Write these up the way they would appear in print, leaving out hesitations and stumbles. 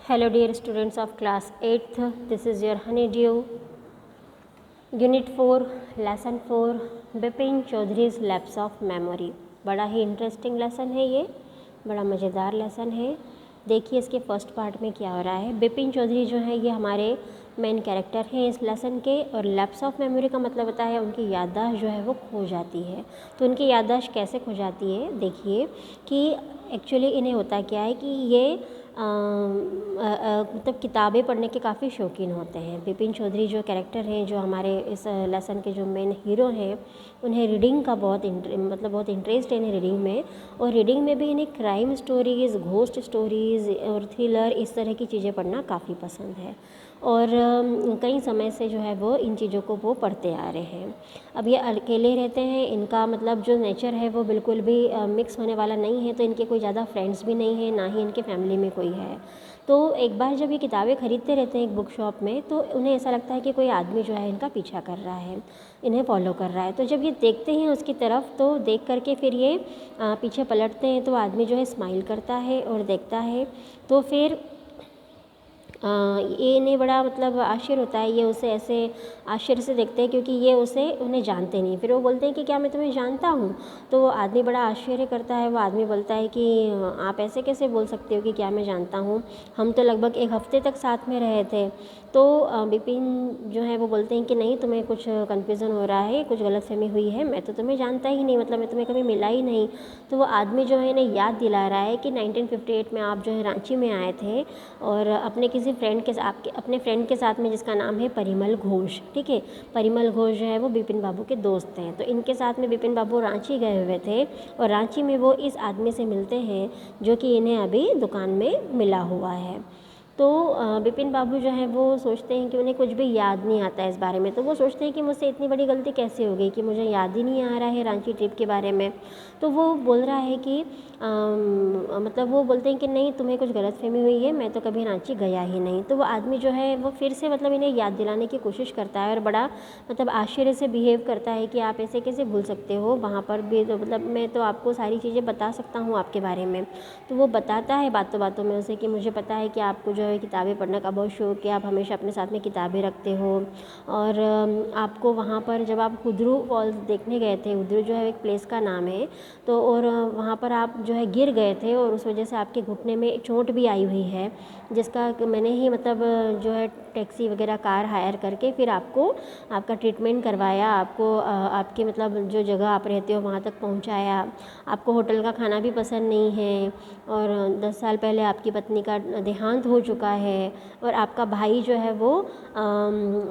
Hello dear students of class 8th, this is your honeydew, unit 4, lesson 4, Bipin Choudhury's lapse of memory. बड़ा ही interesting lesson है ये, बड़ा मज़ेदार लेसन है। देखिए इसके फर्स्ट पार्ट में क्या हो रहा है। बिपिन चौधरी जो है ये हमारे मेन कैरेक्टर हैं इस लेसन के, और लैप्स ऑफ मेमोरी का मतलब होता है उनकी याददाश्त जो है वो खो जाती है। तो उनकी याददाश्त कैसे खो जाती है, देखिए कि एक्चुअली इन्हें होता क्या है कि ये मतलब किताबें पढ़ने के काफ़ी शौकीन होते हैं। बिपिन चौधरी जो कैरेक्टर हैं, जो हमारे इस लेसन के जो मेन हीरो हैं, उन्हें रीडिंग का बहुत इंटरेस्ट है इन्हें रीडिंग में। और रीडिंग में भी इन्हें क्राइम स्टोरीज़, घोस्ट स्टोरीज़ और थ्रिलर, इस तरह की चीज़ें पढ़ना काफ़ी पसंद है। और कई समय से जो है वो इन चीज़ों को वो पढ़ते आ रहे हैं। अब ये अकेले रहते हैं, इनका मतलब जो नेचर है वो बिल्कुल भी मिक्स होने वाला नहीं है। तो इनके कोई ज़्यादा फ्रेंड्स भी नहीं है, ना ही इनके फैमिली में कोई है। तो एक बार जब ये किताबें खरीदते रहते हैं एक बुक शॉप में, तो उन्हें ऐसा लगता है कि कोई आदमी जो है इनका पीछा कर रहा है, इन्हें फॉलो कर रहा है। तो जब ये देखते हैं उसकी तरफ, तो देख करके फिर ये पीछे पलटते हैं। तो आदमी जो है स्माइल करता है और देखता है। तो फिर ये इन्हें बड़ा मतलब आश्चर्य होता है। ये उसे ऐसे आश्चर्य से देखते हैं क्योंकि ये उन्हें जानते नहीं। फिर वो बोलते हैं कि क्या मैं तुम्हें जानता हूँ? तो वो आदमी बड़ा आश्चर्य करता है। वो आदमी बोलता है कि आप ऐसे कैसे बोल सकते हो कि क्या मैं जानता हूँ, हम तो लगभग एक हफ्ते तक साथ में रहे थे। तो बिपिन जो है वो बोलते हैं कि नहीं, तुम्हें कुछ कन्फ्यूज़न हो रहा है, कुछ गलतफहमी हुई है, मैं तो तुम्हें जानता ही नहीं, मतलब मैं तुम्हें कभी मिला ही नहीं। तो वो आदमी जो है इन्हें याद दिला रहा है कि 1958 में आप जो है रांची में आए थे, और अपने किसी फ्रेंड के साथ, अपने फ्रेंड के साथ में, जिसका नाम है परिमल घोष। ठीक है, परिमल घोष जो है वो बिपिन बाबू के दोस्त हैं। तो इनके साथ में बिपिन बाबू रांची गए हुए थे, और रांची में वो इस आदमी से मिलते हैं जो कि इन्हें अभी दुकान में मिला हुआ है। तो बिपिन बाबू जो है वो सोचते हैं कि उन्हें कुछ भी याद नहीं आता है इस बारे में। तो वो सोचते हैं कि मुझसे इतनी बड़ी गलती कैसे हो गई कि मुझे याद ही नहीं आ रहा है रांची ट्रिप के बारे में। तो वो बोल रहा है कि मतलब वो बोलते हैं कि नहीं, तुम्हें कुछ गलतफहमी हुई है, मैं तो कभी रांची गया ही नहीं। तो वो आदमी जो है वो फिर से मतलब इन्हें याद दिलाने की कोशिश करता है, और बड़ा मतलब आश्चर्य से बिहेव करता है कि आप ऐसे कैसे भूल सकते हो, वहाँ पर भी तो मतलब मैं तो आपको सारी चीज़ें बता सकता हूँ आपके बारे में। तो वो बताता है बातों बातों में उसे कि मुझे पता है कि आपको जो है किताबें पढ़ने का बहुत शौक है, आप हमेशा अपने साथ में किताबें रखते हो। और आपको वहाँ पर जब आप हुदरू फॉल्स देखने गए थे, हुदरू जो है एक प्लेस का नाम है, तो और वहाँ पर आप जो है गिर गए थे, और उस वजह से आपके घुटने में चोट भी आई हुई है, जिसका मैंने ही मतलब जो है टैक्सी वगैरह कार हायर करके फिर आपको आपका ट्रीटमेंट करवाया, आपको आपके मतलब जो जगह आप रहते हो वहाँ तक पहुँचाया। आपको होटल का खाना भी पसंद नहीं है, और 10 साल पहले आपकी पत्नी का देहांत हो चुका है, और आपका भाई जो है वो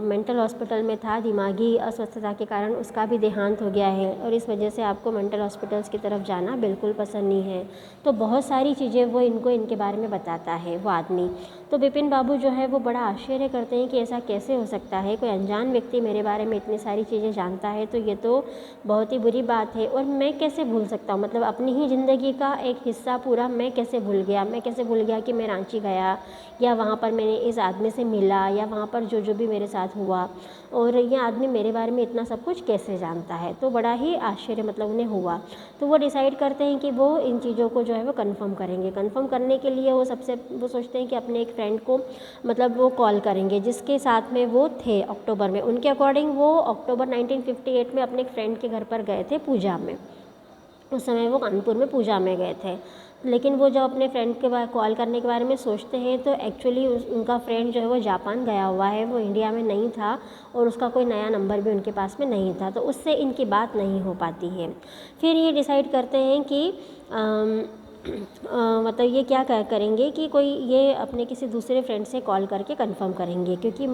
मेंटल हॉस्पिटल में था, दिमागी अस्वस्थता के कारण उसका भी देहांत हो गया है, और इस वजह से आपको मेंटल हॉस्पिटल्स की तरफ जाना बिल्कुल पसंद नहीं है। तो बहुत सारी चीज़ें वो इनको इनके बारे में बताता है वो आदमी। तो बिपिन बाबू जो है वो बड़ा आश्चर्य करते हैं कि ऐसा कैसे हो सकता है, कोई अनजान व्यक्ति मेरे बारे में इतनी सारी चीज़ें जानता है, तो ये तो बहुत ही बुरी बात है। और मैं कैसे भूल सकता हूँ, मतलब अपनी ही ज़िंदगी का एक हिस्सा पूरा मैं कैसे भूल गया, मैं कैसे भूल गया कि मैं रांची गया, या वहाँ पर मैंने इस आदमी से मिला, या वहाँ पर जो जो भी मेरे साथ हुआ, और ये आदमी मेरे बारे में इतना सब कुछ कैसे जानता है। तो बड़ा ही आश्चर्य मतलब उन्हें हुआ। तो वो डिसाइड करते हैं कि वो इन चीज़ों को जो है वो कंफर्म करेंगे। कंफर्म करने के लिए वो सोचते हैं कि अपने एक फ्रेंड को मतलब वो कॉल करेंगे, जिसके साथ में वो थे अक्टूबर में। उनके अकॉर्डिंग वो अक्टूबर 1958 में अपने एक फ्रेंड के घर पर गए थे पूजा में। उस समय वो कानपुर में पूजा में गए थे। लेकिन वो जब अपने फ्रेंड के बारे कॉल करने के बारे में सोचते हैं, तो एक्चुअली उनका फ्रेंड जो है वो जापान गया हुआ है, वो इंडिया में नहीं था, और उसका कोई नया नंबर भी उनके पास में नहीं था। तो उससे इनकी बात नहीं हो पाती है। फिर ये डिसाइड करते हैं कि मतलब ये क्या करेंगे कि कोई ये अपने किसी दूसरे फ्रेंड से कॉल करके कंफर्म करेंगे, क्योंकि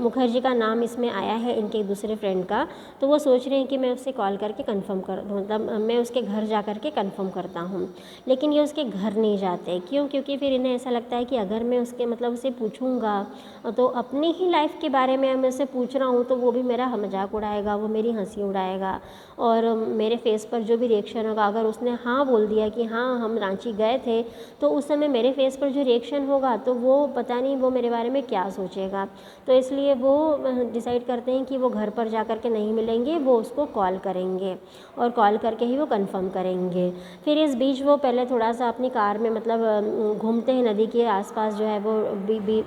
मुखर्जी का नाम इसमें आया है इनके एक दूसरे फ्रेंड का। तो वो सोच रहे हैं कि मैं उससे कॉल करके कंफर्म कर, मतलब मैं उसके घर जा कर के कंफर्म करता हूँ। लेकिन ये उसके घर नहीं जाते। क्यों? क्योंकि फिर इन्हें ऐसा लगता है कि अगर मैं उसके मतलब उसे पूछूंगा, तो अपनी ही लाइफ के बारे में मैं उससे पूछ रहा हूँ, तो वो भी मेरा मजाक उड़ाएगा, वो मेरी हंसी उड़ाएगा, और मेरे फेस पर जो भी रिएक्शन होगा, अगर उसने हाँ बोल दिया कि कि हाँ हम रांची गए थे, तो उस समय मेरे फेस पर जो रिएक्शन होगा तो वो पता नहीं वो मेरे बारे में क्या सोचेगा। तो इसलिए वो डिसाइड करते हैं कि वो घर पर जा कर के नहीं मिलेंगे, वो उसको कॉल करेंगे और कॉल करके ही वो कंफर्म करेंगे। फिर इस बीच वो पहले थोड़ा सा अपनी कार में मतलब घूमते हैं, नदी के आसपास जो है वो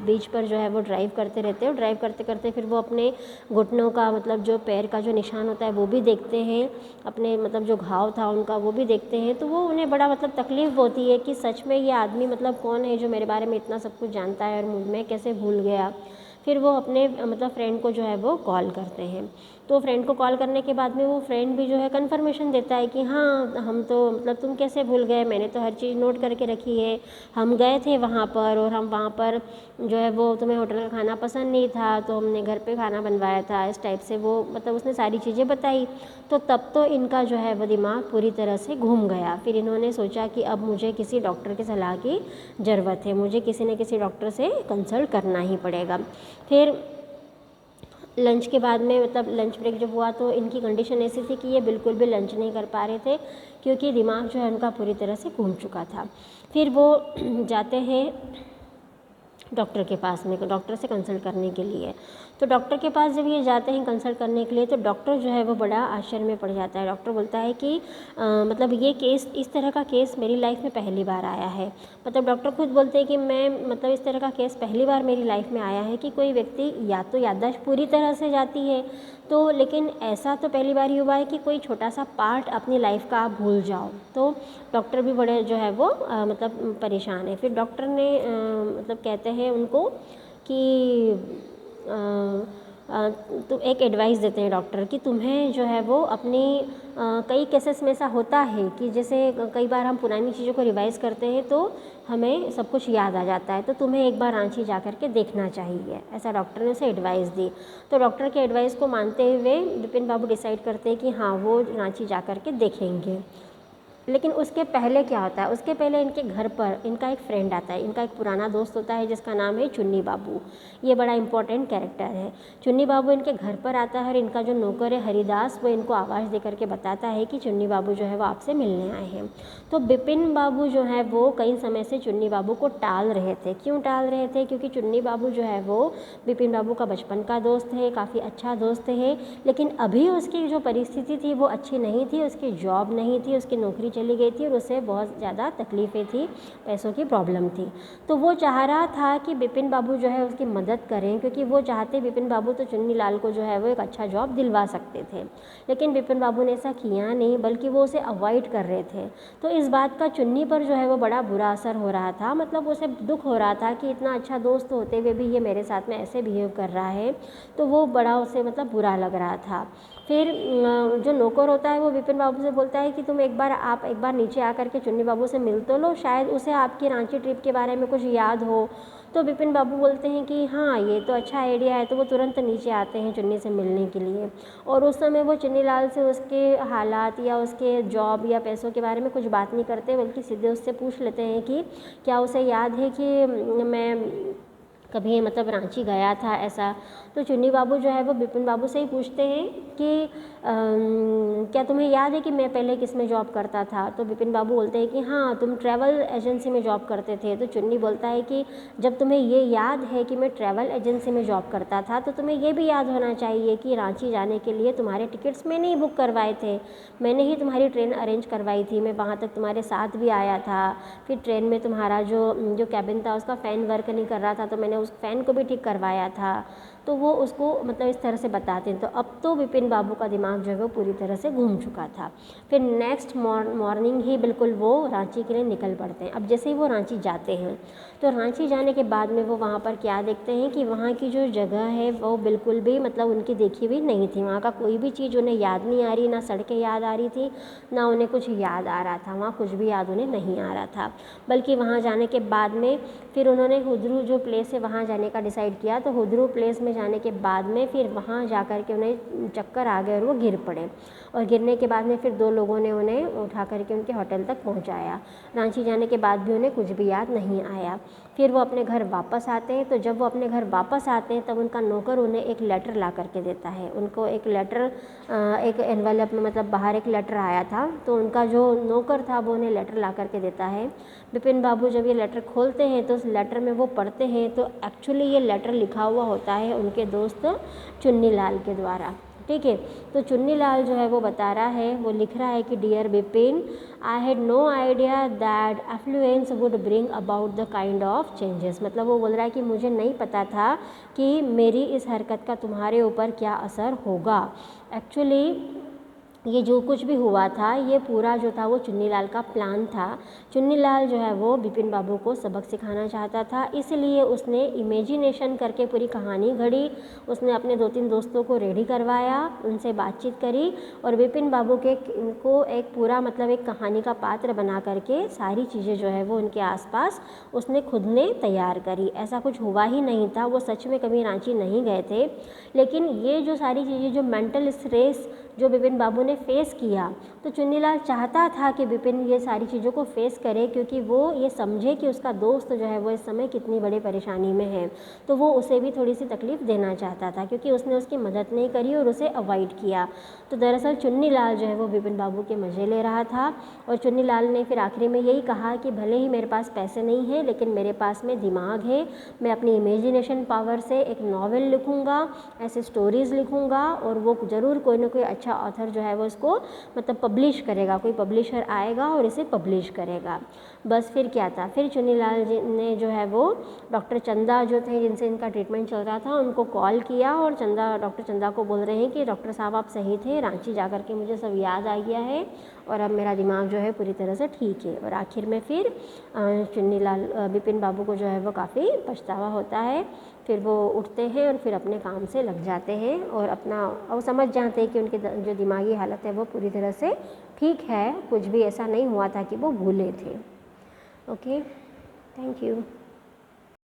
बीच पर जो है वो ड्राइव करते रहते हैं, और ड्राइव करते करते फिर वो अपने घुटनों का मतलब जो पैर का जो निशान होता है वो भी देखते हैं, अपने मतलब जो घाव था उनका वो भी देखते हैं। तो वो उन्हें बड़ा मतलब तकलीफ़ होती है कि सच में ये आदमी मतलब कौन है जो मेरे बारे में इतना सब कुछ जानता है और मैं कैसे भूल गया। फिर वो अपने मतलब फ्रेंड को जो है वो कॉल करते हैं। तो फ्रेंड को कॉल करने के बाद में वो फ्रेंड भी जो है कन्फर्मेशन देता है कि हाँ हम तो मतलब तुम कैसे भूल गए, मैंने तो हर चीज़ नोट करके रखी है, हम गए थे वहाँ पर और हम वहाँ पर जो है वो तुम्हें होटल का खाना पसंद नहीं था तो हमने घर पे खाना बनवाया था, इस टाइप से वो मतलब उसने सारी चीज़ें बताई। तो तब तो इनका जो है वो दिमाग पूरी तरह से घूम गया। फिर इन्होंने सोचा कि अब मुझे किसी डॉक्टर की सलाह की ज़रूरत है, मुझे किसी न किसी डॉक्टर से कंसल्ट करना ही पड़ेगा। फिर लंच के बाद में मतलब लंच ब्रेक जब हुआ तो इनकी कंडीशन ऐसी थी कि ये बिल्कुल भी लंच नहीं कर पा रहे थे, क्योंकि दिमाग जो है उनका पूरी तरह से घूम चुका था। फिर वो जाते हैं डॉक्टर के पास में, डॉक्टर से कंसल्ट करने के लिए। तो डॉक्टर के पास जब ये जाते हैं कंसल्ट करने के लिए तो डॉक्टर जो है वो बड़ा आश्चर्य में पड़ जाता है। डॉक्टर बोलता है कि मतलब ये केस, इस तरह का केस मेरी लाइफ में पहली बार आया है। मतलब डॉक्टर खुद बोलते हैं कि मैं मतलब इस तरह का केस पहली बार मेरी लाइफ में आया है कि कोई व्यक्ति या तो याददाश्त पूरी तरह से जाती है, तो लेकिन ऐसा तो पहली बार ही हुआ है कि कोई छोटा सा पार्ट अपनी लाइफ का आप भूल जाओ। तो डॉक्टर भी बड़े जो है वो मतलब परेशान है। फिर डॉक्टर ने मतलब कहते हैं उनको कि तो एक एडवाइस देते हैं डॉक्टर कि तुम्हें जो है वो अपनी कई केसेस में ऐसा होता है कि जैसे कई बार हम पुरानी चीज़ों को रिवाइज़ करते हैं तो हमें सब कुछ याद आ जाता है, तो तुम्हें एक बार रांची जा कर के देखना चाहिए, ऐसा डॉक्टर ने उसे एडवाइस दी। तो डॉक्टर के एडवाइस को मानते हुए विपिन बाबू डिसाइड करते हैं कि हाँ वो रांची जा कर के देखेंगे। लेकिन उसके पहले क्या होता है, उसके पहले इनके घर पर इनका एक फ्रेंड आता है, इनका एक पुराना दोस्त होता है जिसका नाम है चुन्नी बाबू। ये बड़ा इंपॉर्टेंट कैरेक्टर है। चुन्नी बाबू इनके घर पर आता है और इनका जो नौकर है हरिदास वो इनको आवाज़ दे करके बताता है कि चुन्नी बाबू जो है वो आपसे मिलने आए हैं। तो विपिन बाबू जो है वो कई समय से चुन्नी बाबू को टाल रहे थे। क्यों टाल रहे थे? क्योंकि चुन्नी बाबू जो है वो विपिन बाबू का बचपन का दोस्त है, काफ़ी अच्छा दोस्त है, लेकिन अभी उसकी जो परिस्थिति थी वो अच्छी नहीं थी, उसकी जॉब नहीं थी, उसकी नौकरी चली गई थी और उसे बहुत ज़्यादा तकलीफ़ें थी, पैसों की प्रॉब्लम थी। तो वो चाह रहा था कि विपिन बाबू जो है उसकी मदद करें, क्योंकि वो चाहते विपिन बाबू तो चुन्नी लाल को जो है वो एक अच्छा जॉब दिलवा सकते थे। लेकिन विपिन बाबू ने ऐसा किया नहीं, बल्कि वो उसे अवॉइड कर रहे थे। तो इस बात का चुन्नी पर जो है वो बड़ा बुरा असर हो रहा था। मतलब उसे दुख हो रहा था कि इतना अच्छा दोस्त होते हुए भी ये मेरे साथ में ऐसे बिहेव कर रहा है, तो वो बड़ा उसे मतलब बुरा लग रहा था। फिर जो नौकर होता है वो विपिन बाबू से बोलता है कि तुम आप एक बार नीचे आकर के चुन्नी बाबू से मिल तो लो, शायद उसे आपकी रांची ट्रिप के बारे में कुछ याद हो। तो विपिन बाबू बोलते हैं कि हाँ ये तो अच्छा आइडिया है। तो वो तुरंत नीचे आते हैं चुन्नी से मिलने के लिए, और उस समय वो चुन्नी लाल से उसके हालात या उसके जॉब या पैसों के बारे में कुछ बात नहीं करते, बल्कि सीधे उससे पूछ लेते हैं कि क्या उसे याद है कि मैं कभी मतलब रांची गया था ऐसा। तो चुन्नी बाबू जो है वो विपिन बाबू से ही पूछते हैं कि क्या तुम्हें याद है कि मैं पहले किस में जॉब करता था? तो विपिन बाबू बोलते हैं कि हाँ तुम ट्रैवल एजेंसी में जॉब करते थे। तो चुन्नी बोलता है कि जब तुम्हें ये याद है कि मैं ट्रैवल एजेंसी में जॉब करता था तो तुम्हें ये भी याद होना चाहिए कि रांची जाने के लिए तुम्हारे टिकट्स मैंने ही बुक करवाए थे, मैंने ही तुम्हारी ट्रेन अरेंज करवाई थी, मैं वहाँ तक तुम्हारे साथ भी आया था। फिर ट्रेन में तुम्हारा जो कैबिन था उसका फ़ैन वर्क नहीं कर रहा था तो मैंने उस फ़ैन को भी ठीक करवाया था। तो वो उसको मतलब इस तरह से बताते हैं। तो अब तो विपिन बाबू का दिमाग जो है वो पूरी तरह से घूम चुका था। फिर नेक्स्ट मॉर्निंग ही बिल्कुल वो रांची के लिए निकल पड़ते हैं। अब जैसे ही वो रांची जाते हैं तो रांची जाने के बाद में वो वहाँ पर क्या देखते हैं कि वहाँ की जो जगह है वो बिल्कुल भी मतलब उनकी देखी हुई नहीं थी। वहाँ का कोई भी चीज़ उन्हें याद नहीं आ रही, ना सड़कें याद आ रही थी, ना उन्हें कुछ याद आ रहा था, वहाँ कुछ भी याद उन्हें नहीं आ रहा था। बल्कि वहाँ जाने के बाद में फिर उन्होंने हुदरू जो प्लेस है वहाँ वहाँ जाने का डिसाइड किया। तो हुदरू प्लेस में जाने के बाद में फिर वहाँ जा कर के उन्हें चक्कर आ गए और वो गिर पड़े, और गिरने के बाद में फिर 2 लोगों ने उन्हें उठा करके उनके होटल तक पहुँचाया। रांची जाने के बाद भी उन्हें कुछ भी याद नहीं आया। फिर वो अपने घर वापस आते हैं। तो जब वो अपने घर वापस आते हैं तब उनका नौकर उन्हें एक लेटर ला करके देता है। उनको एक लेटर, एक एनवेलप में, मतलब बाहर एक लेटर आया था, तो उनका जो नौकर था वो उन्हें लेटर ला करके देता है। बिपिन बाबू जब ये लेटर खोलते हैं तो उस लेटर में वो पढ़ते हैं तो एक्चुअली ये लेटर लिखा हुआ होता है उनके दोस्त चुन्नीलाल के द्वारा। ठीक है, तो चुन्नीलाल जो है वो बता रहा है, वो लिख रहा है कि dear Bipin, I had no idea that affluence would bring about the kind of changes. मतलब वो बोल रहा है कि मुझे नहीं पता था कि मेरी इस हरकत का तुम्हारे ऊपर क्या असर होगा। एक्चुअली ये जो कुछ भी हुआ था ये पूरा जो था वो चुन्नीलाल का प्लान था। चुन्नीलाल जो है वो बिपिन बाबू को सबक सिखाना चाहता था, इसलिए उसने इमेजिनेशन करके पूरी कहानी घड़ी। उसने अपने 2-3 दोस्तों को रेडी करवाया, उनसे बातचीत करी और बिपिन बाबू को एक पूरा, मतलब एक कहानी का पात्र बना करके सारी चीज़ें जो है वो उनके आसपास उसने खुद ने तैयार करी। ऐसा कुछ हुआ ही नहीं था, वो सच में कभी रांची नहीं गए थे। लेकिन ये जो सारी चीज़ें, जो मेंटल स्ट्रेस जो बिपिन बाबू ने फेस किया, तो चुन्नीलाल चाहता था कि बिपिन ये सारी चीज़ों को फेस करे, क्योंकि वो ये समझे कि उसका दोस्त जो है वो इस समय कितनी बड़ी परेशानी में है। तो वो उसे भी थोड़ी सी तकलीफ़ देना चाहता था, क्योंकि उसने उसकी मदद नहीं करी और उसे अवॉइड किया। तो दरअसल चुन्नीलाल जो है वो बिपिन बाबू के मज़े ले रहा था, और चुन्नीलाल ने फिर आखिरी में यही कहा कि भले ही मेरे पास पैसे नहीं हैं, लेकिन मेरे पास में दिमाग है, मैं अपनी इमेजिनेशन पावर से एक नॉवेल लिखूँगा, ऐसे स्टोरीज़ लिखूँगा, और वो ज़रूर कोई ना कोई अच्छा ऑथर जो है वो इसको, मतलब पब्लिश करेगा, कोई पब्लिशर आएगा और इसे पब्लिश करेगा। बस फिर क्या था, फिर चुन्नीलाल जी ने जो है वो डॉक्टर चंदा जो थे, जिनसे इनका ट्रीटमेंट चल रहा था, उनको कॉल किया, और डॉक्टर चंदा को बोल रहे हैं कि डॉक्टर साहब आप सही थे, रांची जा कर के मुझे सब याद आ गया है और अब मेरा दिमाग जो है पूरी तरह से ठीक है। और आखिर में फिर चुन्नीलाल, बिपिन बाबू को जो है वो काफ़ी पछतावा होता है। फिर वो उठते हैं और फिर अपने काम से लग जाते हैं, और वो समझ जाते हैं कि उनकी जो दिमागी हालत है वो पूरी तरह से ठीक है, कुछ भी ऐसा नहीं हुआ था कि वो भूले थे। Okay, thank you.